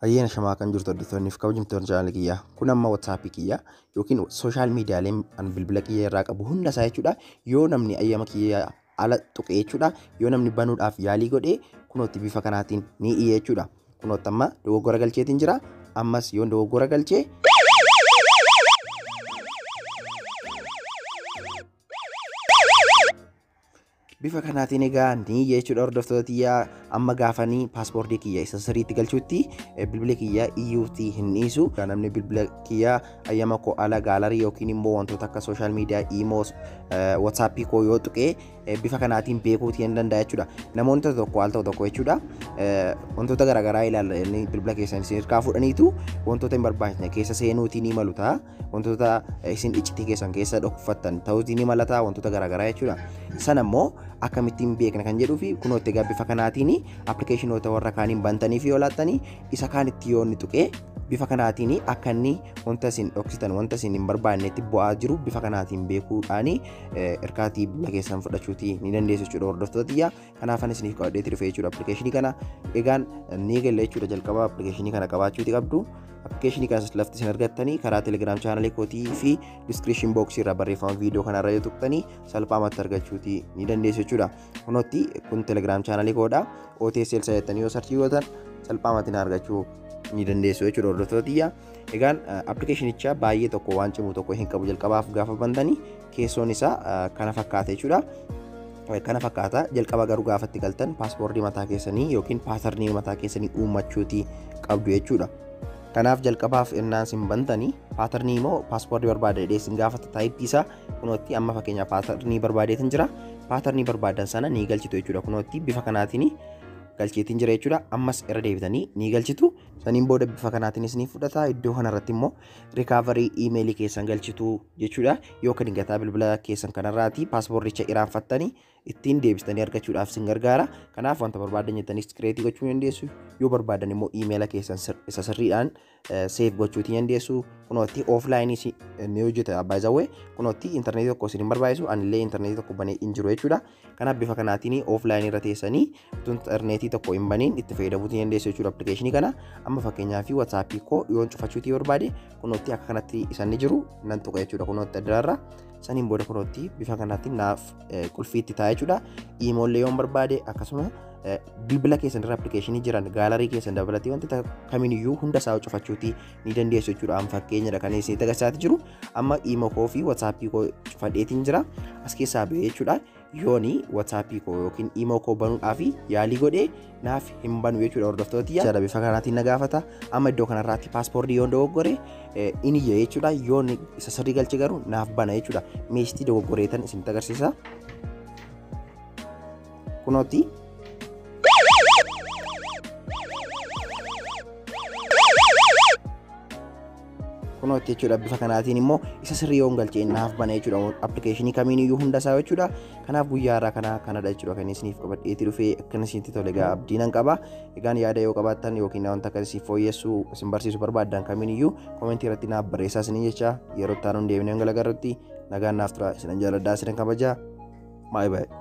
Ayyaana shamaa kan jirtu hordoftoonniif kabajamtoonni chaanaalii kiyyaa kun amma WhatsApp kiyyaa yookiin sooshaal miidiyaalee an bilbila kiyya irraa qabu hunda isaa jechuudha. Yoo namni ayyaama kiyyaa ala tuqe jechuudha, yoo namni banuudhaaf yaalii godhee kunootti bifa kanaatiin ni iyya jechuudha. Kunootti amma dogoggora galcheetiin jira. Ammas yoo dogoggora galchee bifa kanaatiin egaa ni jechuudha hordoftootiyyaa. Amma gaafanii paaspoortii kiyya isa sirriitti galchuutti bilbila kiyya iyyuutti hin dhiisu. Namni bilbila kiyya ayyaama koo ala gaalarii yookiin immoo wantoota akka sooshaal miidiyaa iimoos WhatsAppii koo yoo tuqee bifa kanaatiin beekuutii hin danda'a jechuudha. Namoonni tokko al tokko jechuudha wantoota garaagaraa ilaalanii bilbila keessan isin hirkaa fudhaniitu wantoota hin barbaachifne keessa seenuutii ni malu ta'a. Wantoota isin iccitii keessan keessa dhokfattan ta'uutii ni malata wantoota garaagaraa jechuudha. Sana immoo akkamittiin beekna kan jedhuu fi kunoo itti bifa kanaatiin appilikeeshinoota warra kaaniin bantanii fi yoo laattanii isa kaanitti yoo inni tuqee bifa kanaatiin akka inni wanta isin dhoksitan wanta isin hin barbaannetti bu'aa jiru bifa kanaatiin beekuudhaan hirkaatii bilbila keessan fudhachuutii ni dandeessu jechuudha hordoftootiyyaa. Kanaaf ani isiniif qabadheetti dhufee jechuudha appilikeeshinii kana. Egaan ni galle jechuudha jalqaba appilikeeshinii kana qabaachuuti qabdu. Appilikeeshinii kanas lafti isin argattanii karaa telegiraam chaanalii kootii fi diskiripshin booksii irraa barreeffama viidiyoo kanarra yoo tuqxanii salphaamatti argachuutii ni dandeessu jechuudha. Kunootti kun telegiraam chaanalii koodha. OTSL sayyatanii yoo sarchii gootan salphaamatti argachuu ni dandeessu jechuudha hordoftootiyyaa. Egaan appilikeeshinicha baay'ee tokko waan cimu tokko hin qabu. Jalqabaaf gaafa bantanii keessoon isaa kana fakkaata jechuudha. Kana fakkaata. Jalqaba garuu gaafatti galtan paaspoortii mataa keessanii yookiin paatarnii mataa keessanii uummachuutii qabdu jechuudha. Kanaaf jalqabaaf innaan sin bantanii paatarnii immoo paaspoortii barbaade dheessin gaafata taayippii isaa kunootti amma fakkeenyaaf paatarnii barbaadeetin jira. Paatarnii barbaadan sana ni galchitu jechuudha. Kunootti bifa kanaatiin galcheetiin jira jechuudha. Ammas irra deebitanii ni galchitu. Saniin booda bifa kanaatiin isinii fudhata. Iddoo kanarratti immoo rikaaverii iimeelii keessan galchitu jechuudha. Yoo kan dingataa bilbila keessan kanarraati paaspoorticha iraanfattanii ittiin deebistanii argachuudhaaf sin gargaara. Kanaaf wanta barbaadan jettanii iskiriitii gochuu dandeessu. Yoo barbaadan immoo iimeela keessan isa sirriidhaan seef gochuutii dandeessu. Kunootti ooflaayinii ni hojjeta baay'izawwee. Kunootti intarneetii tokko isin hin barbaachisu. Anillee intarneetii tokko banee hin jiru jechuudha. Kanaaf bifa kanaatiin ooflaayinii irra teessanii intarneetii tokko hin baniin itti fayyadamuutii dandeessu jechuudha appilikeeshinii kana. Amma fakkeenyaaf WhatsApp koo yoon cufachuutii barbaade kunootti akka kanatti isaan ni jiru nan tuqa jechuudha. Kunootti addararra saniin booda kunootti bifa kanaatiin naaf qulfiitti ta'a jechuudha. Iimoollee yoon barbaade akkasuma bilbila keessan irra appilikeeshinii jiran gaalarii keessan dabalatee wantoota kamiiniyyuu hunda isaa cufachuutii ni dandeessu jechuudha. Amma fakkeenyadha kan isin agarsiisaa jiru. Amma iimoo koo fi WhatsApp koo cufadheetiin jira as keessaa ba'ee jechuudha. Yooni WhatsApp koo yookiin iimoo koo banuudhaaf yaalii godhee naaf hin banu jechuudha hordoftootiyyaa. Bifa kanaatiin na gaafata. Amma iddoo kanarraatti paaspoortii yoon dogoggore inni iyya jechuudha. Yoon isa sirrii galche garuu naaf bana jechuudha. Meestii dogoggoreetan isinitti agarsiisa. Kunootti kunootti jechuudha. Bifa kanaatiin immoo isa sirrii yoon galchee naaf bana jechuudha. Appilikeeshinii kamiiniyyuu hunda isaa jechuudha. Kanaaf guyyaa irraa kanadha jechuudha kan isiniif qabadheetti dhufee akkana isinitti tole egaa abdii nan qaba. Egaan yaada yoo qabaattan yookiin wanta akkasii fooyyessuu isin barsiisuu barbaaddan kamiiniyyuu koomentii irratti naaf barreessaa isiniin jecha yeroo itti aanuun deebinee galagarratti nagaan naaf tura. Isinan jaaladhaa isinan kabajaa. Bye bye.